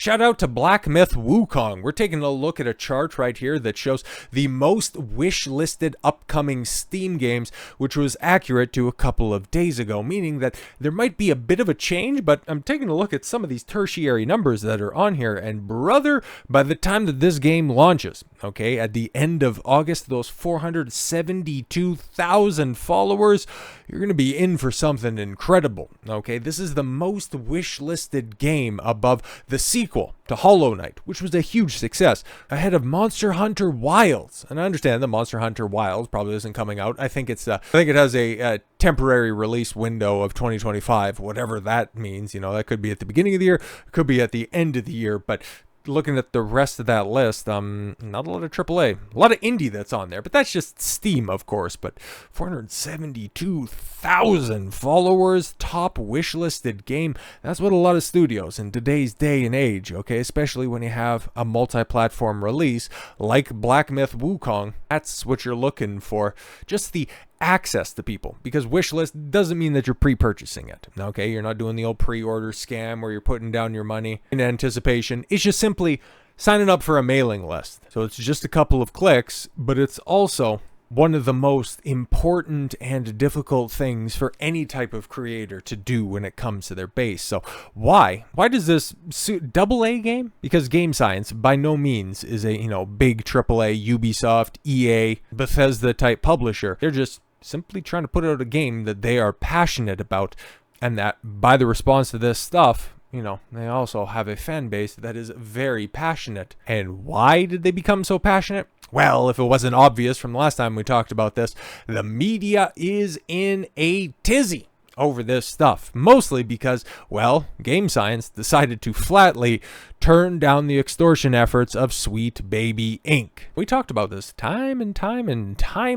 Shout out to Black Myth Wukong. We're taking a look at a chart right here that shows the most wish-listed upcoming Steam games, which was accurate to a couple of days ago, meaning that there might be a bit of a change, but I'm taking a look at some of these tertiary numbers that are on here, and brother, by the time that this game launches, okay, at the end of August, those 472,000 followers, you're going to be in for something incredible, okay? This is the most wish-listed game above the sequel to Hollow Knight, which was a huge success, ahead of Monster Hunter Wilds. And I understand that Monster Hunter Wilds probably isn't coming out. I think it has a temporary release window of 2025, whatever that means. You know, that could be at the beginning of the year, it could be at the end of the year, but looking at the rest of that list, not a lot of AAA, a lot of indie that's on there, but that's just Steam, of course. But 472,000 followers, top wish-listed game. That's what a lot of studios in today's day and age, okay, especially when you have a multi-platform release like Black Myth Wukong. That's what you're looking for. Just the access to people, because wishlist doesn't mean that you're pre-purchasing it, okay? You're not doing the old pre-order scam where you're putting down your money in anticipation. It's just simply signing up for a mailing list. So it's just a couple of clicks, but it's also one of the most important and difficult things for any type of creator to do when it comes to their base. So why does this suit AA game? Because Game Science by no means is a, big AAA Ubisoft, EA, Bethesda type publisher. They're just simply trying to put out a game that they are passionate about, and that by the response to this stuff, they also have a fan base that is very passionate. And why did they become so passionate? Well, if it wasn't obvious from the last time we talked about this, the media is in a tizzy over this stuff, mostly because, well, Game Science decided to flatly turn down the extortion efforts of Sweet Baby Inc. We talked about this time and time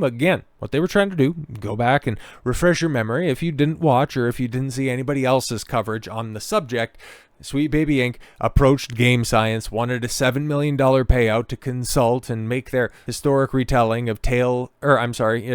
again. What they were trying to do, go back and refresh your memory if you didn't watch or if you didn't see anybody else's coverage on the subject. Sweet Baby Inc. approached Game Science, wanted a $7 million payout to consult and make their historic retelling of A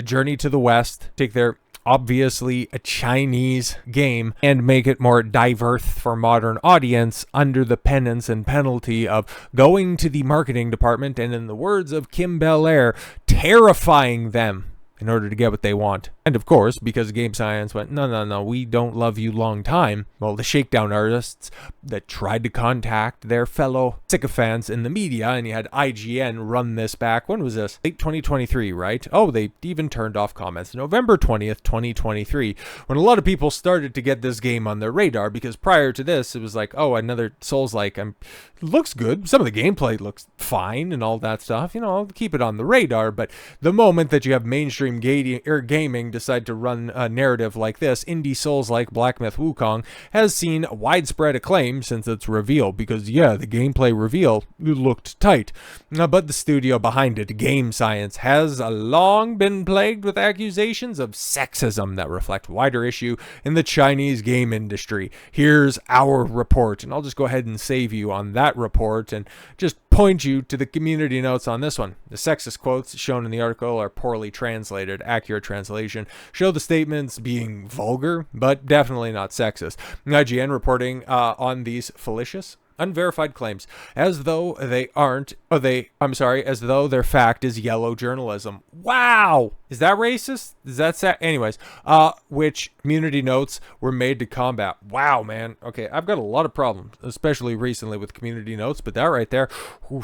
Journey to the West, take their obviously a Chinese game and make it more diverse for modern audience under the penance and penalty of going to the marketing department and, in the words of Kim Belair, terrifying them in order to get what they want. And of course, because Game Science went, no, we don't love you long time, well, the shakedown artists that tried to contact their fellow sycophants in the media, and you had IGN run this back, when was this? Late 2023, right? Oh, they even turned off comments. November 20th, 2023, when a lot of people started to get this game on their radar, because prior to this, it was like, oh, another Soulslike. Looks good. Some of the gameplay looks fine and all that stuff. I'll keep it on the radar, but the moment that you have mainstream gaming decide to run a narrative like this, indie Souls like Black Myth Wukong has seen widespread acclaim since its reveal, because the gameplay reveal looked tight, but the studio behind it, Game Science, has long been plagued with accusations of sexism that reflect wider issue in the Chinese game industry. Here's our report, and I'll just go ahead and save you on that report and just point you to the community notes on this one. The sexist quotes shown in the article are poorly translated. Accurate translation show the statements being vulgar, but definitely not sexist. IGN reporting on these fallacious, unverified claims as though as though their fact is yellow journalism. Wow! Is that racist? Is that sad? Anyways, which community notes were made to combat. Wow, man. Okay, I've got a lot of problems, especially recently with community notes, but that right there,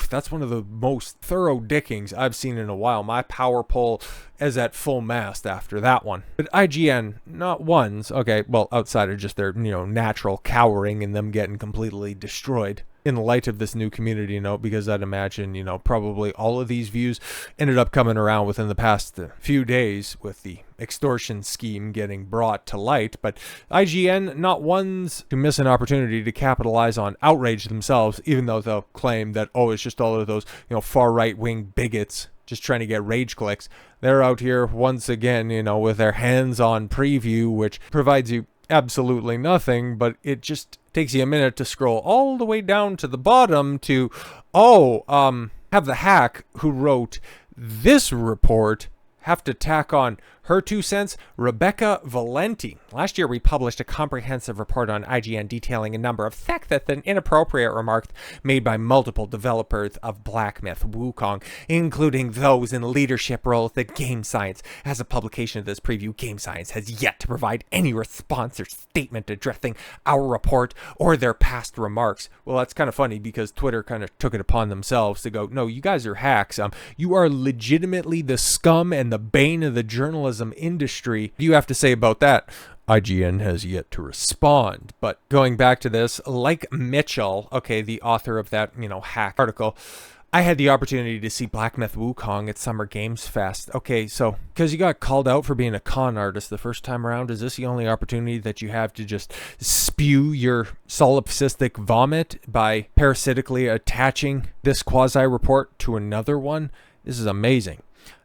that's one of the most thorough dickings I've seen in a while. My power poll is at full mast after that one. But IGN, not once, okay, well, outside of just their, natural cowering and them getting completely destroyed in light of this new community note, because I'd imagine, probably all of these views ended up coming around within the past few days with the extortion scheme getting brought to light. But IGN, not ones to miss an opportunity to capitalize on outrage themselves, even though they'll claim that, it's just all of those, far right-wing bigots just trying to get rage clicks. They're out here once again, with their hands-on preview, which provides you absolutely nothing, but it just takes you a minute to scroll all the way down to the bottom to, have the hack who wrote this report have to tack on Her 2 cents, Rebecca Valenti. Last year, we published a comprehensive report on IGN detailing a number of sexist and inappropriate remarks made by multiple developers of Black Myth Wukong, including those in leadership roles at Game Science. As a publication of this preview, Game Science has yet to provide any response or statement addressing our report or their past remarks. Well, that's kind of funny because Twitter kind of took it upon themselves to go, no, you guys are hacks. You are legitimately the scum and the bane of the journalism industry. What do you have to say about that? IGN has yet to respond. But going back to this, like Mitchell, okay, the author of that, hack article, I had the opportunity to see Black Myth Wukong at Summer Games Fest. Okay, so because you got called out for being a con artist the first time around, is this the only opportunity that you have to just spew your solipsistic vomit by parasitically attaching this quasi-report to another one? This is amazing.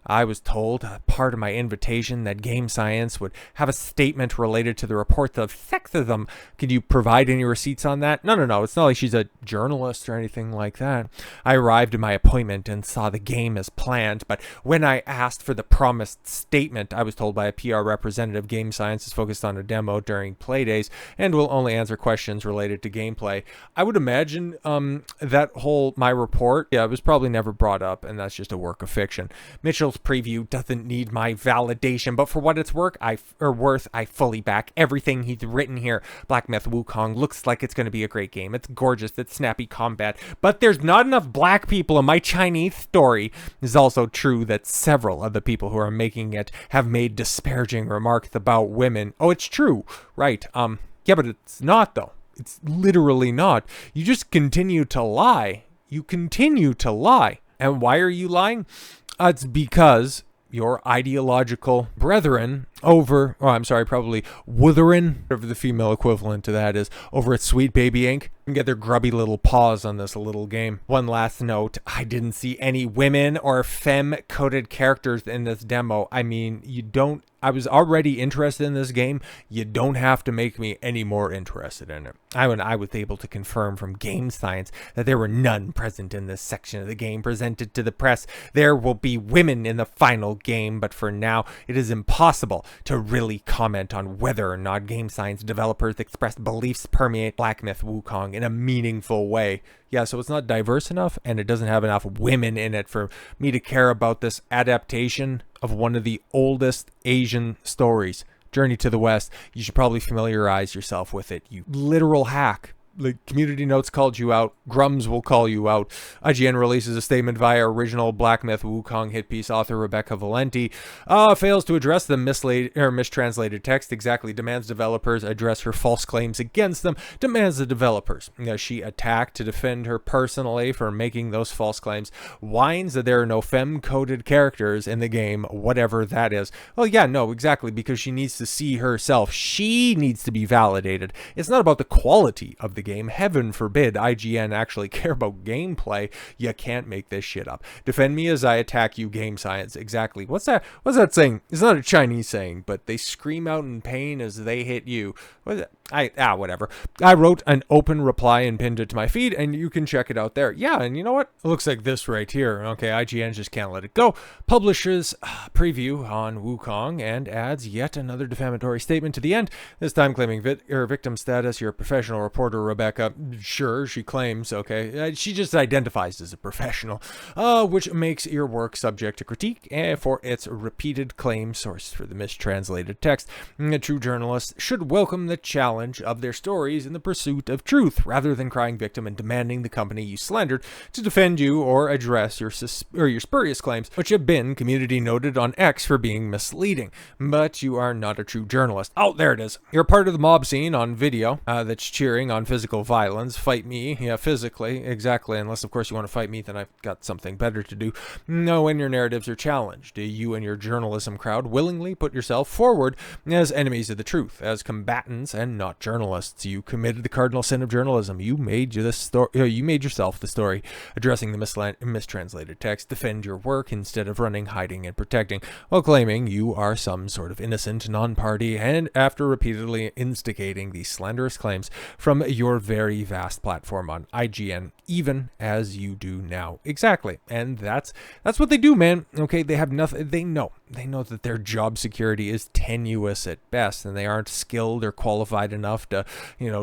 I was told, part of my invitation, that Game Science would have a statement related to the reports of sexism. Could you provide any receipts on that? No. It's not like she's a journalist or anything like that. I arrived at my appointment and saw the game as planned, but when I asked for the promised statement, I was told by a PR representative Game Science is focused on a demo during playdays and will only answer questions related to gameplay. I would imagine my report, it was probably never brought up, and that's just a work of fiction. Mitchell's preview doesn't need my validation, but for what it's worth, I fully back everything he's written here. Black Myth Wukong looks like it's going to be a great game. It's gorgeous, it's snappy combat, but there's not enough black people in my Chinese story. It's also true that several of the people who are making it have made disparaging remarks about women. Oh, it's true, right? Yeah, but it's not though. It's literally not. You just continue to lie. You continue to lie. And why are you lying? It's because your ideological brethren probably Wutherin, whatever the female equivalent to that is, over at Sweet Baby Inc., and get their grubby little paws on this little game. One last note, I didn't see any women or femme-coded characters in this demo. I mean, I was already interested in this game. You don't have to make me any more interested in it. I was able to confirm from Game Science that there were none present in this section of the game presented to the press. There will be women in the final game, but for now, it is impossible to really comment on whether or not Game Science developers expressed beliefs permeate Black Myth Wukong in a meaningful way. Yeah, so it's not diverse enough, and it doesn't have enough women in it for me to care about this adaptation of one of the oldest Asian stories, Journey to the West. You should probably familiarize yourself with it, you literal hack. The community notes called you out. Grums will call you out. IGN releases a statement via original Black Myth Wukong hit piece author Rebecca Valenti. Fails to address the mistranslated text exactly. Demands developers address her false claims against them. Demands the developers. She attacked to defend her personally for making those false claims. Whines that there are no femme-coded characters in the game, whatever that is. Well, yeah, no, exactly, because she needs to see herself. She needs to be validated. It's not about the quality of the game. Heaven forbid IGN actually care about gameplay. You can't make this shit up. Defend me as I attack you, Game Science. Exactly. What's that saying? It's not a Chinese saying, but they scream out in pain as they hit you. What is it? Whatever. I wrote an open reply and pinned it to my feed, and you can check it out there. Yeah, and you know what? It looks like this right here. Okay, IGN just can't let it go. Publishes preview on Wukong and adds yet another defamatory statement to the end, this time claiming victim status. You're a professional reporter, Rebecca. Sure, she claims, okay. She just identifies as a professional, which makes your work subject to critique for its repeated claim source for the mistranslated text. A true journalist should welcome the challenge of their stories in the pursuit of truth, rather than crying victim and demanding the company you slandered to defend you or address your spurious claims, which have been community noted on X for being misleading. But you are not a true journalist. Oh, there it is. You're part of the mob scene on video that's cheering on physical violence. Fight me, yeah, physically, exactly. Unless, of course, you want to fight me, then I've got something better to do. No, when your narratives are challenged, you and your journalism crowd willingly put yourself forward as enemies of the truth, as combatants and not journalists. You committed the cardinal sin of journalism. You made yourself the story, addressing the mistranslated text. Defend your work instead of running, hiding, and protecting, while claiming you are some sort of innocent non-party, and after repeatedly instigating these slanderous claims from your very vast platform on IGN, even as you do now. Exactly. And that's what they do, man. Okay, they have nothing. They know. they know that their job security is tenuous at best, and they aren't skilled or qualified enough to,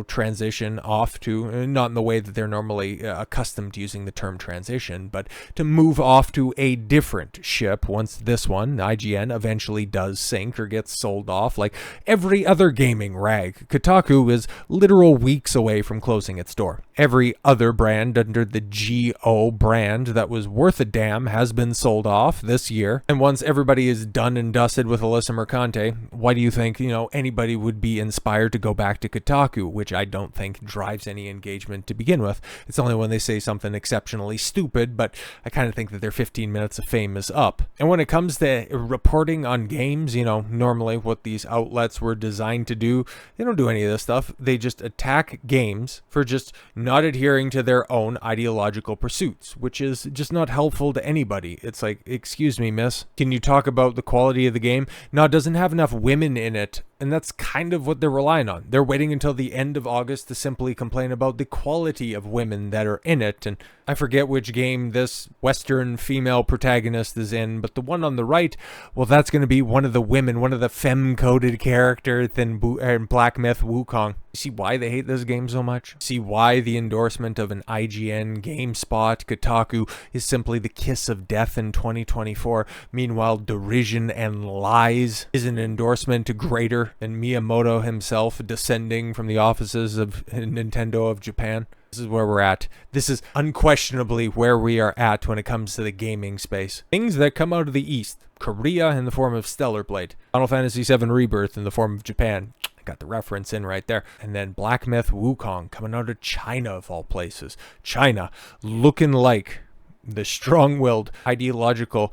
transition off to, not in the way that they're normally accustomed to using the term transition, but to move off to a different ship once this one, IGN, eventually does sink or gets sold off like every other gaming rag. Kotaku is literal weeks away from closing its door. Every other brand under the GO brand that was worth a damn has been sold off this year. And once everybody is done and dusted with Alyssa Mercante, why do you think, anybody would be inspired to go back to Kotaku, which I don't think drives any engagement to begin with. It's only when they say something exceptionally stupid, but I kind of think that their 15 minutes of fame is up. And when it comes to reporting on games, normally what these outlets were designed to do, they don't do any of this stuff. They just attack games for just not adhering to their own ideological pursuits, which is just not helpful to anybody. It's like, excuse me, miss, can you talk about the quality of the game? No, it doesn't have enough women in it. And that's kind of what they're relying on. They're waiting until the end of August to simply complain about the quality of women that are in it. And I forget which game this Western female protagonist is in, but the one on the right, well, that's going to be one of the women, one of the femme-coded characters in Black Myth Wukong. See why they hate this game so much? See why the endorsement of an IGN, GameSpot, Kotaku is simply the kiss of death in 2024. Meanwhile, derision and lies is an endorsement greater than Miyamoto himself descending from the offices of Nintendo of Japan. This is where we're at. This is unquestionably where we are at when it comes to the gaming space. Things that come out of the East. Korea in the form of Stellar Blade. Final Fantasy VII Rebirth in the form of Japan. I got the reference in right there. And then Black Myth Wukong coming out of China of all places. China looking like the strong-willed, ideological,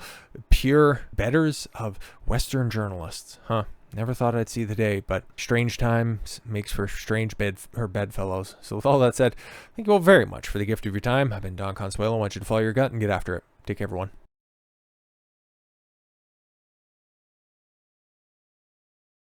pure betters of Western journalists. Never thought I'd see the day, but strange times makes for strange bedfellows. So with all that said, thank you all very much for the gift of your time. I've been Don Consuelo. I want you to follow your gut and get after it. Take care, everyone.